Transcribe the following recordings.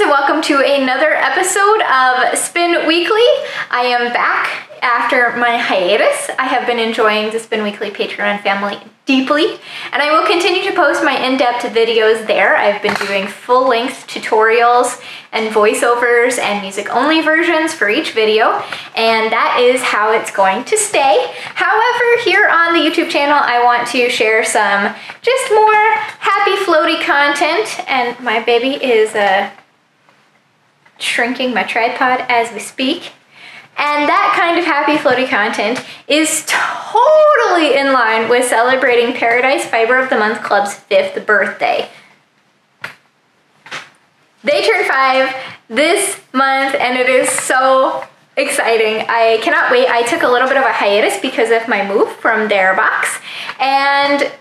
and welcome to another episode of Spin Weekly. I am back after my hiatus. I have been enjoying the Spin Weekly Patreon family deeply, and I will continue to post my in-depth videos there. I've been doing full-length tutorials and voiceovers and music-only versions for each video, and that is how it's going to stay. However, here on the YouTube channel, I want to share some just more happy, floaty content, and my baby is shrinking my tripod as we speak. And that kind of happy, floaty content is totally in line with celebrating Paradise Fiber of the Month Club's 5th birthday. They turned 5 this month, and it is so exciting. I cannot wait. I took a little bit of a hiatus because of my move from their box, and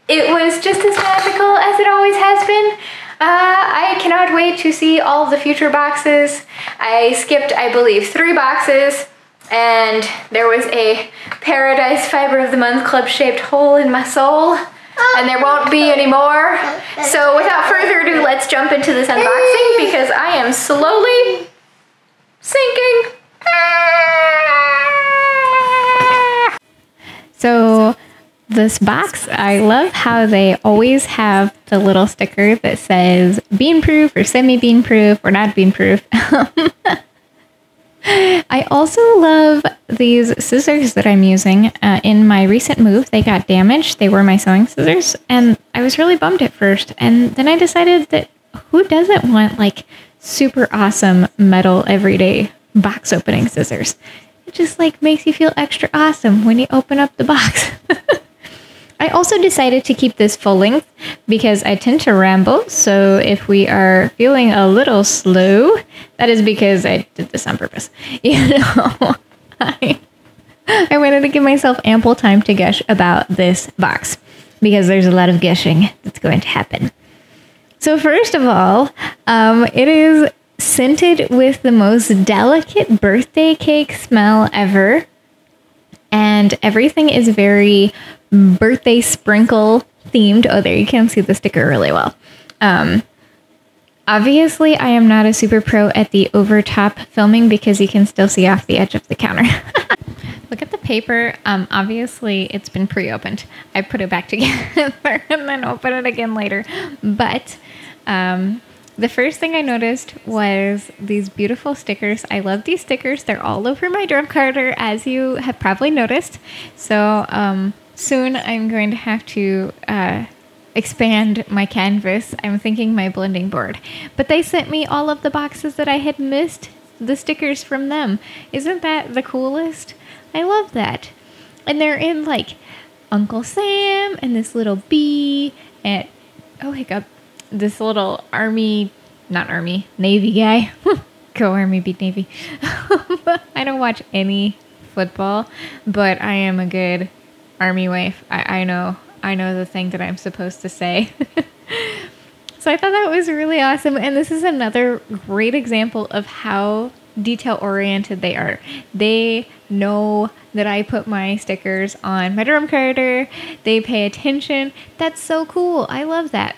it was just as magical as it always has been. I cannot wait to see all of the future boxes. I skipped, I believe, 3 boxes, and there was a Paradise Fiber of the Month Club shaped hole in my soul, and there won't be any more. So without further ado, let's jump into this unboxing because I am slowly sinking. So this box, I love how they always have the little sticker that says bean proof or semi-bean proof or not bean proof. I also love these scissors that I'm using. In my recent move, they got damaged. They were my sewing scissors, and I was really bummed at first. And then I decided that who doesn't want like super awesome metal everyday box opening scissors? It just like makes you feel extra awesome when you open up the box. I also decided to keep this full length because I tend to ramble, so if we are feeling a little slow, that is because I did this on purpose. You know, I wanted to give myself ample time to gush about this box because there's a lot of gushing that's going to happen. So first of all, it is scented with the most delicate birthday cake smell ever. And everything is very birthday sprinkle themed. Oh, there, you can see the sticker really well. Obviously, I am not a super pro at the over top filming because you can still see off the edge of the counter. Look at the paper. Obviously, it's been pre-opened. I put it back together and then open it again later. But the first thing I noticed was these beautiful stickers. I love these stickers. They're all over my drum carder, as you have probably noticed. So soon I'm going to have to expand my canvas. I'm thinking my blending board. But they sent me all of the boxes that I had missed, the stickers from them. Isn't that the coolest? I love that. And they're in like Uncle Sam and this little bee and, oh hiccup, this little Navy guy. Go Army, beat Navy. I don't watch any football, but I am a good Army wife. I know the thing that I'm supposed to say. So I thought that was really awesome. And this is another great example of how detail-oriented they are. They know that I put my stickers on my drum carder. They pay attention. That's so cool. I love that.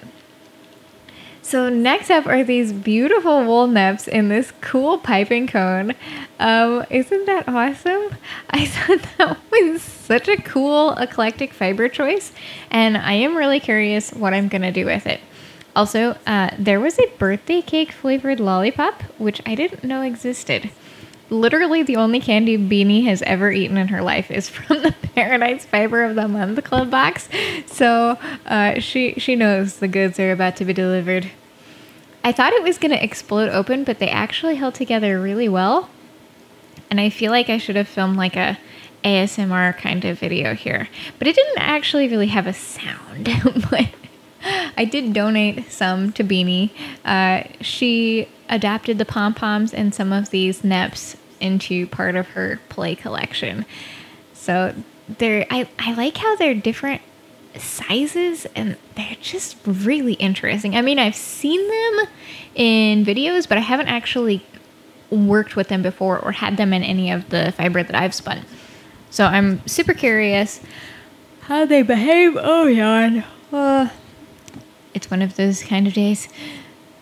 So next up are these beautiful wool neps in this cool piping cone. Isn't that awesome? I thought that was such a cool eclectic fiber choice, and I am really curious what I'm going to do with it. Also, there was a birthday cake flavored lollipop, which I didn't know existed. Literally the only candy Beanie has ever eaten in her life is from the Paradise Fiber of the Month Club box. So she knows the goods are about to be delivered. I thought it was going to explode open, but they actually held together really well. And I feel like I should have filmed like a ASMR kind of video here. But it didn't actually really have a sound. But I did donate some to Beanie. She adapted the pom-poms and some of these neps into part of her play collection. So I like how they're different sizes and they're just really interesting. I mean, I've seen them in videos, but I haven't actually worked with them before or had them in any of the fiber that I've spun. So I'm super curious how they behave. Oh, yawn. It's one of those kind of days.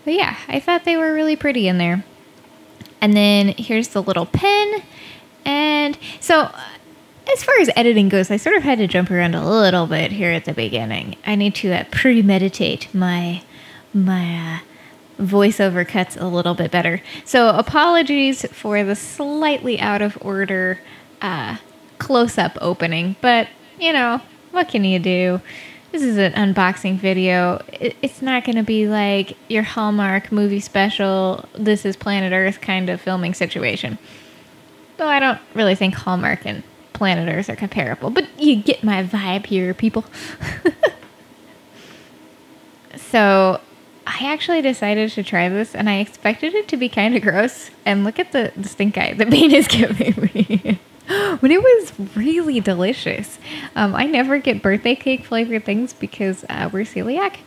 But yeah, I thought they were really pretty in there. And then here's the little pen. And so as far as editing goes, I sort of had to jump around a little bit here at the beginning. I need to premeditate my voiceover cuts a little bit better. So apologies for the slightly out of order close-up opening. But, you know, what can you do? This is an unboxing video. It's not going to be like your Hallmark movie special, This is Planet Earth kind of filming situation. Though I don't really think Hallmark and Planet Earth are comparable. But you get my vibe here, people. So I actually decided to try this, and I expected it to be kind of gross. And look at the stink eye that Bean is giving me. But it was really delicious. I never get birthday cake flavored things because we're celiac.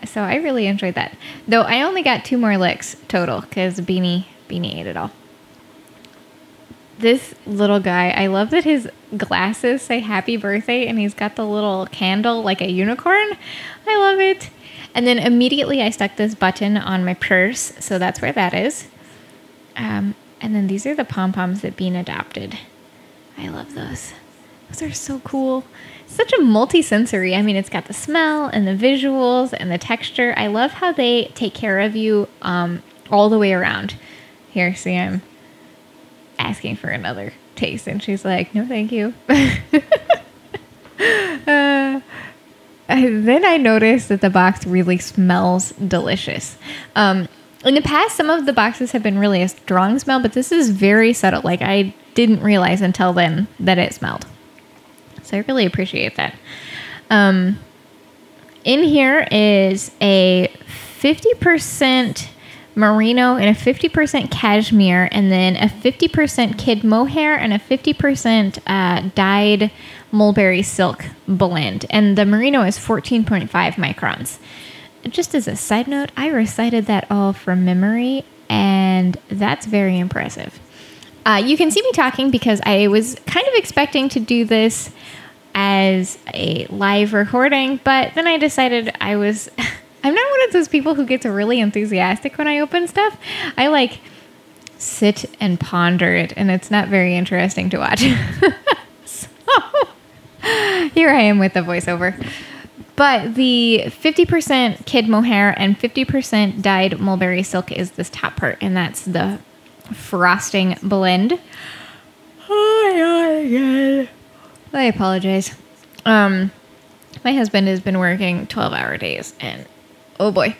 So I really enjoyed that. Though I only got 2 more licks total because Beanie ate it all. This little guy, I love that his glasses say happy birthday and he's got the little candle like a unicorn. I love it. And then immediately I stuck this button on my purse. So that's where that is. And then these are the pom-poms that Bean adopted. I love those. Those are so cool. Such a multi-sensory. I mean, it's got the smell and the visuals and the texture. I love how they take care of you all the way around. Here, see, I'm asking for another taste. And she's like, no, thank you. Then I noticed that the box really smells delicious. In the past, some of the boxes have been really a strong smell, but this is very subtle. Like, I didn't realize until then that it smelled. So I really appreciate that. In here is a 50% merino and a 50% cashmere, and then a 50% kid mohair and a 50% dyed mulberry silk blend. And the merino is 14.5 microns. Just as a side note, I recited that all from memory, and that's very impressive. You can see me talking because I was kind of expecting to do this as a live recording, but then I decided I'm not one of those people who gets really enthusiastic when I open stuff. I like sit and ponder it, and it's not very interesting to watch. So here I am with the voiceover. But the 50% kid mohair and 50% dyed mulberry silk is this top part, and that's the frosting blend. I apologize. My husband has been working 12-hour days, and oh boy,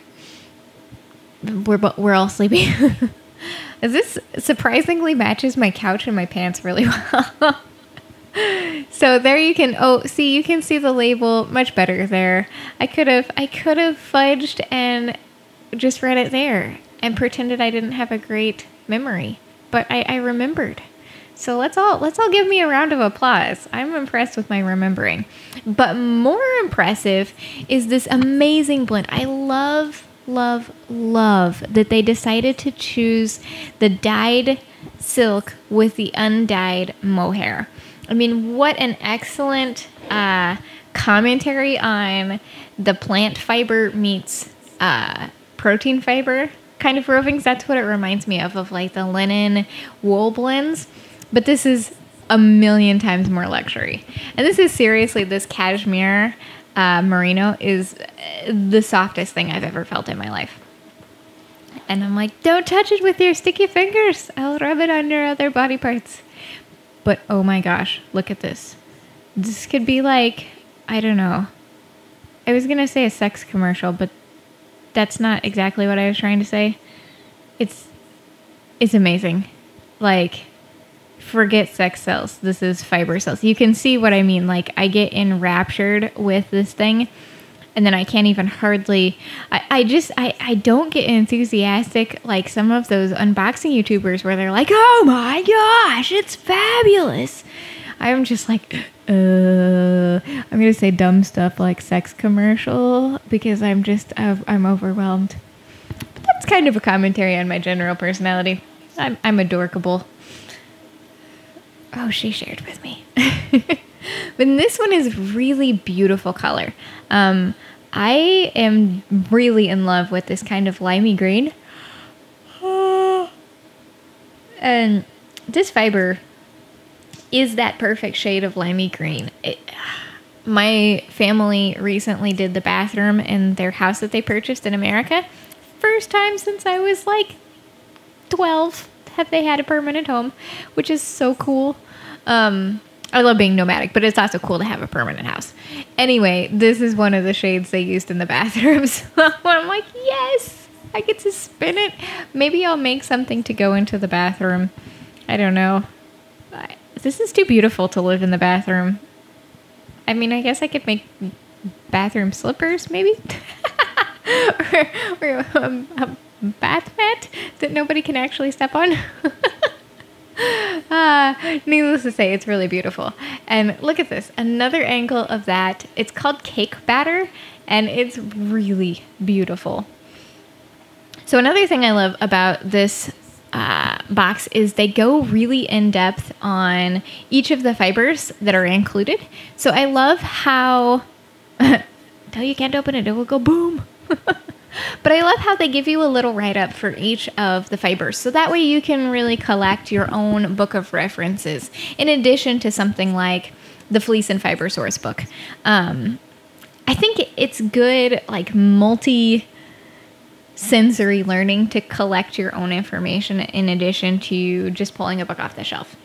we're all sleepy. This surprisingly matches my couch and my pants really well. So there you can, you can see the label much better there. I could have fudged and just read it there and pretended I didn't have a great memory, but I remembered. So let's all give me a round of applause. I'm impressed with my remembering. But more impressive is this amazing blend. I love that they decided to choose the dyed silk with the undyed mohair. I mean, what an excellent commentary on the plant fiber meets protein fiber kind of rovings. That's what it reminds me of like the linen wool blends. But this is a million times more luxury. And this is seriously, this cashmere merino is the softest thing I've ever felt in my life. And I'm like, don't touch it with your sticky fingers. I'll rub it on your other body parts. But oh my gosh, look at this. This could be like, I don't know. I was going to say a sex commercial, but that's not exactly what I was trying to say. It's amazing. Like, forget sex cells. This is fiber cells. You can see what I mean. Like, I get enraptured with this thing, and then I can't even hardly... I don't get enthusiastic like some of those unboxing YouTubers where they're like, oh my gosh, it's fabulous. I'm just like, I'm going to say dumb stuff like sex commercial because I'm overwhelmed. But that's kind of a commentary on my general personality. I'm adorkable. Oh, she shared with me. But this one is really beautiful color. I am really in love with this kind of limey green. And this fiber is that perfect shade of limey green. My family recently did the bathroom in their house that they purchased in America. First time since I was like 12 have they had a permanent home, which is so cool. I love being nomadic, but it's also cool to have a permanent house. Anyway, this is one of the shades they used in the bathrooms. I'm like, yes, I get to spin it. Maybe I'll make something to go into the bathroom. I don't know. This is too beautiful to live in the bathroom. I mean, I guess I could make bathroom slippers, maybe? or a bath mat that nobody can actually step on. Needless to say, it's really beautiful. And look at this, another angle of that. It's called cake batter, and it's really beautiful. So another thing I love about this box is they go really in depth on each of the fibers that are included. So I love how, until you can't open it, it will go boom. But I love how they give you a little write-up for each of the fibers. So that way you can really collect your own book of references, in addition to something like the Fleece and Fiber Source book. I think it's good, like multi-sensory learning to collect your own information in addition to just pulling a book off the shelf.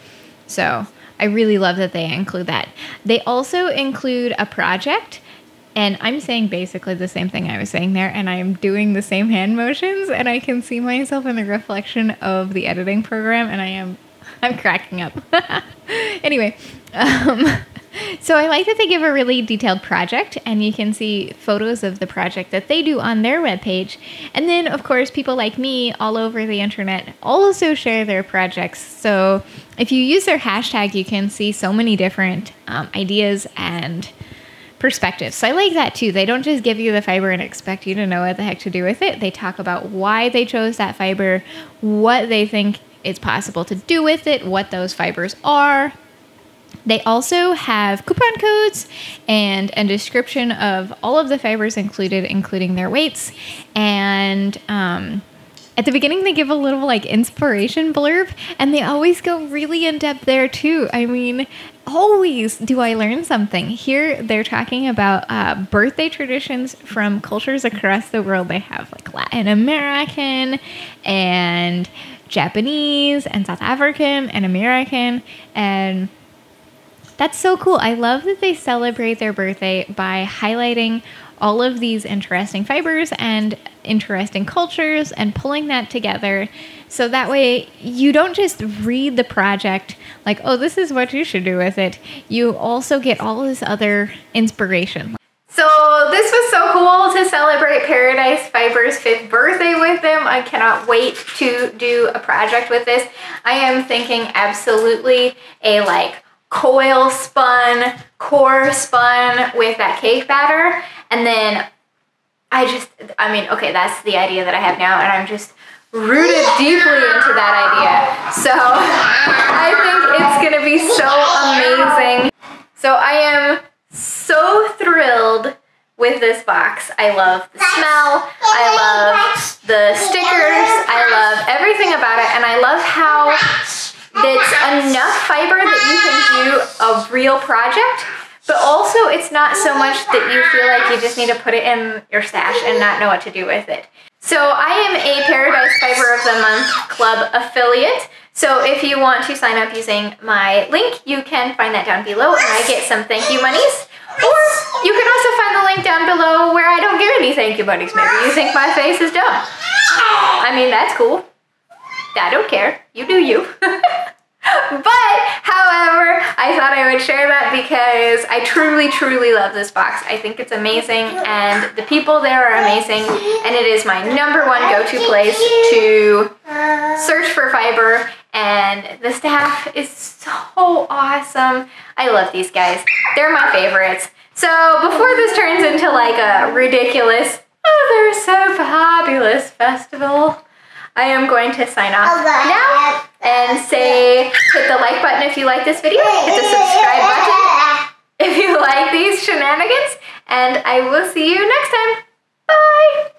So I really love that they include that. They also include a project. And I'm saying basically the same thing I was saying there, and I'm doing the same hand motions, and I can see myself in the reflection of the editing program, and I'm cracking up. Anyway, so I like that they give a really detailed project, and you can see photos of the project that they do on their webpage. And then, of course, people like me all over the internet also share their projects. So if you use their hashtag, you can see so many different ideas and perspectives. So I like that too. They don't just give you the fiber and expect you to know what the heck to do with it. They talk about why they chose that fiber, what they think is possible to do with it, what those fibers are. They also have coupon codes and a description of all of the fibers included, including their weights. And at the beginning, they give a little like inspiration blurb, and they always go really in depth there too. I mean, always do I learn something. Here, they're talking about birthday traditions from cultures across the world. They have like Latin American and Japanese and South African and American, and that's so cool. I love that they celebrate their birthday by highlighting all of these interesting fibers and interesting cultures and pulling that together. So that way you don't just read the project like, oh, this is what you should do with it. You also get all this other inspiration. So this was so cool to celebrate Paradise Fiber's 5th birthday with them. I cannot wait to do a project with this. I am thinking absolutely a like coil spun, core spun with that cake batter. And then I mean, okay, that's the idea that I have now, and I'm just rooted deeply into that idea. So I think it's gonna be so amazing. So I am so thrilled with this box. I love the smell, I love the stickers, I love everything about it, and I love how it's enough fiber that you can do a real project. But also, it's not so much that you feel like you just need to put it in your stash and not know what to do with it. So I am a Paradise Fiber of the Month Club affiliate. So if you want to sign up using my link, you can find that down below, and I get some thank you monies. Or you can also find the link down below where I don't get any thank you monies. Maybe you think my face is dumb. I mean, that's cool. I don't care. You do you. But, however, I thought I would share that because I truly, truly love this box. I think it's amazing, and the people there are amazing, and it is my #1 go-to place to search for fiber, and the staff is so awesome. I love these guys. They're my favorites. So, before this turns into like a ridiculous, oh, they're so fabulous festival, I am going to sign off now and say hit the like button if you like this video, hit the subscribe button if you like these shenanigans, and I will see you next time. Bye!